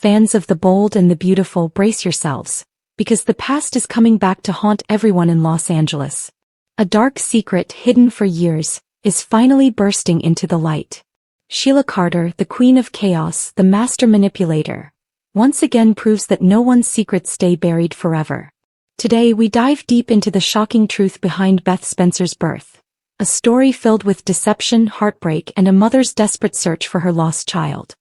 Fans of the bold and the beautiful, brace yourselves, because the past is coming back to haunt everyone in Los Angeles. A dark secret hidden for years is finally bursting into the light. Sheila Carter, the queen of chaos, the master manipulator, once again proves that no one's secrets stay buried forever. Today we dive deep into the shocking truth behind Beth Spencer's birth. A story filled with deception, heartbreak, and a mother's desperate search for her lost child.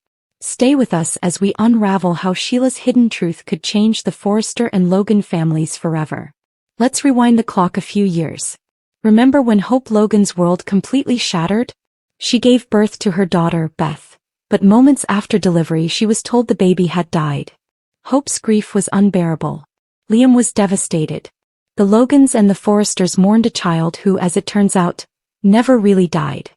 Stay with us as we unravel how Sheila's hidden truth could change the Forrester and Logan families forever. Let's rewind the clock a few years. Remember when Hope Logan's world completely shattered? She gave birth to her daughter, Beth, but moments after delivery she was told the baby had died. Hope's grief was unbearable. Liam was devastated. The Logans and the Forresters mourned a child who, as it turns out, never really died.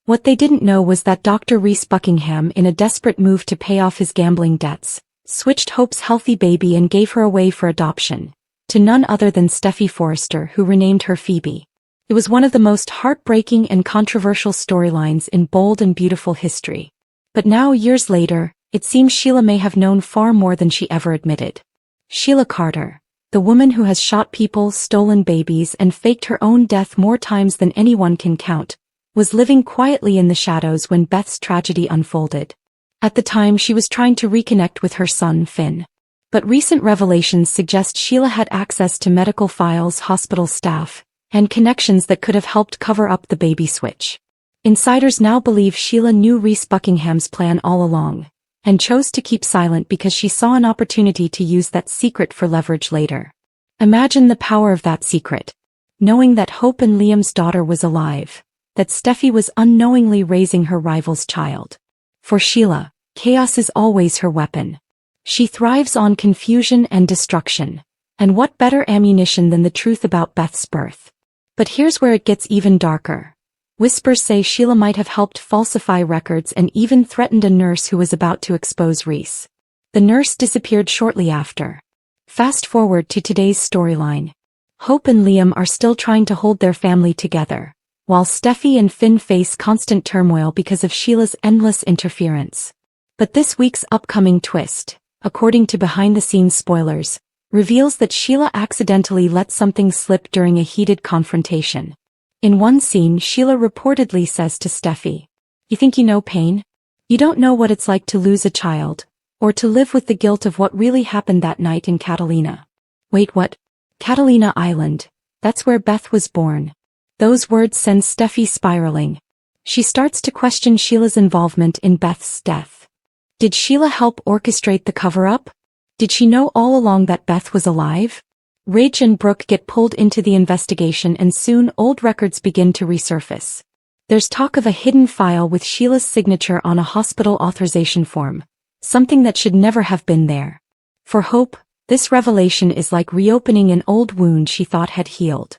What they didn't know was that Dr. Reese Buckingham, in a desperate move to pay off his gambling debts, switched Hope's healthy baby and gave her away for adoption, to none other than Steffy Forrester, who renamed her Phoebe. It was one of the most heartbreaking and controversial storylines in bold and beautiful history. But now, years later, it seems Sheila may have known far more than she ever admitted. Sheila Carter, the woman who has shot people, stolen babies, and faked her own death more times than anyone can count, was living quietly in the shadows when Beth's tragedy unfolded. At the time she was trying to reconnect with her son, Finn. But recent revelations suggest Sheila had access to medical files, hospital staff, and connections that could have helped cover up the baby switch. Insiders now believe Sheila knew Reese Buckingham's plan all along, and chose to keep silent because she saw an opportunity to use that secret for leverage later. Imagine the power of that secret. Knowing that Hope and Liam's daughter was alive, that Steffy was unknowingly raising her rival's child. For Sheila, chaos is always her weapon. She thrives on confusion and destruction, and what better ammunition than the truth about Beth's birth? But here's where it gets even darker. Whispers say Sheila might have helped falsify records and even threatened a nurse who was about to expose Reese. The nurse disappeared shortly after. Fast forward to today's storyline. Hope and Liam are still trying to hold their family together, while Steffy and Finn face constant turmoil because of Sheila's endless interference. But this week's upcoming twist, according to behind-the-scenes spoilers, reveals that Sheila accidentally let something slip during a heated confrontation. In one scene, Sheila reportedly says to Steffy, "You think you know pain? You don't know what it's like to lose a child, or to live with the guilt of what really happened that night in Catalina." Wait, what? Catalina Island. That's where Beth was born. Those words send Steffy spiraling. She starts to question Sheila's involvement in Beth's death. Did Sheila help orchestrate the cover-up? Did she know all along that Beth was alive? Rach and Brooke get pulled into the investigation and soon old records begin to resurface. There's talk of a hidden file with Sheila's signature on a hospital authorization form, something that should never have been there. For Hope, this revelation is like reopening an old wound she thought had healed.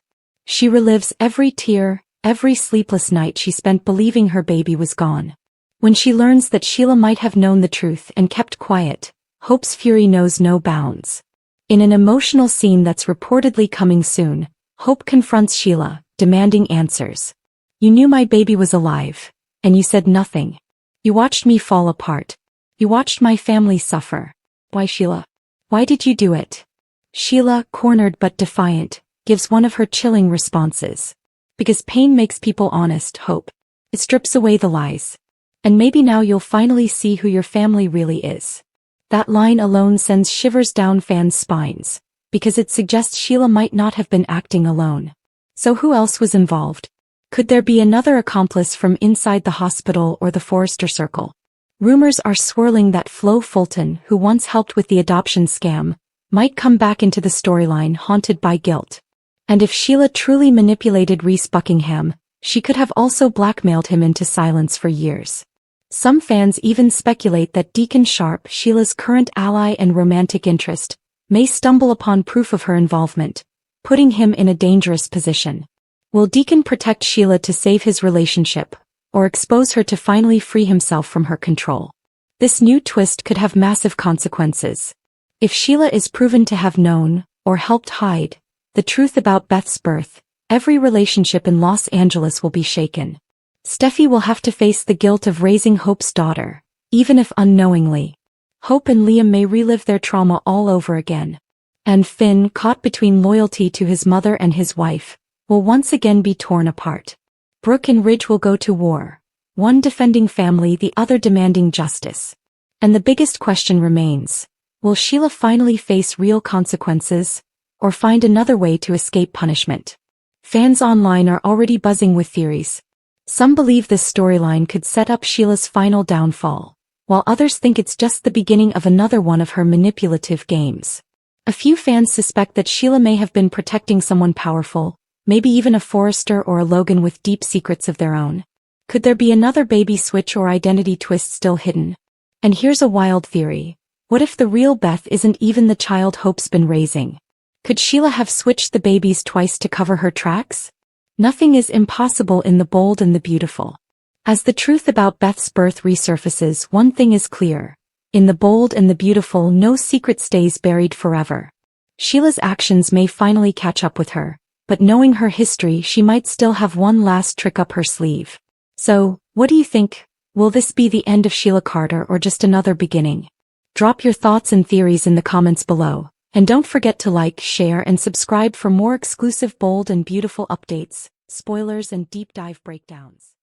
She relives every tear, every sleepless night she spent believing her baby was gone. When she learns that Sheila might have known the truth and kept quiet, Hope's fury knows no bounds. In an emotional scene that's reportedly coming soon, Hope confronts Sheila, demanding answers. "You knew my baby was alive, and you said nothing. You watched me fall apart. You watched my family suffer. Why, Sheila? Why did you do it?" Sheila, cornered but defiant, gives one of her chilling responses. "Because pain makes people honest, Hope. It strips away the lies. And maybe now you'll finally see who your family really is." That line alone sends shivers down fans' spines, because it suggests Sheila might not have been acting alone. So who else was involved? Could there be another accomplice from inside the hospital or the Forrester circle? Rumors are swirling that Flo Fulton, who once helped with the adoption scam, might come back into the storyline haunted by guilt. And if Sheila truly manipulated Reese Buckingham, she could have also blackmailed him into silence for years. Some fans even speculate that Deacon Sharp, Sheila's current ally and romantic interest, may stumble upon proof of her involvement, putting him in a dangerous position. Will Deacon protect Sheila to save his relationship, or expose her to finally free himself from her control? This new twist could have massive consequences. If Sheila is proven to have known, or helped hide, the truth about Beth's birth, every relationship in Los Angeles will be shaken. Steffy will have to face the guilt of raising Hope's daughter, even if unknowingly. Hope and Liam may relive their trauma all over again. And Finn, caught between loyalty to his mother and his wife, will once again be torn apart. Brooke and Ridge will go to war, one defending family, the other demanding justice. And the biggest question remains, will Sheila finally face real consequences, or find another way to escape punishment? Fans online are already buzzing with theories. Some believe this storyline could set up Sheila's final downfall, while others think it's just the beginning of another one of her manipulative games. A few fans suspect that Sheila may have been protecting someone powerful, maybe even a Forrester or a Logan with deep secrets of their own. Could there be another baby switch or identity twist still hidden? And here's a wild theory. What if the real Beth isn't even the child Hope's been raising? Could Sheila have switched the babies twice to cover her tracks? Nothing is impossible in The Bold and the Beautiful. As the truth about Beth's birth resurfaces, one thing is clear. In The Bold and the Beautiful, no secret stays buried forever. Sheila's actions may finally catch up with her, but knowing her history, she might still have one last trick up her sleeve. So, what do you think? Will this be the end of Sheila Carter or just another beginning? Drop your thoughts and theories in the comments below, and don't forget to like, share, and subscribe for more exclusive Bold and Beautiful updates, spoilers, and deep dive breakdowns.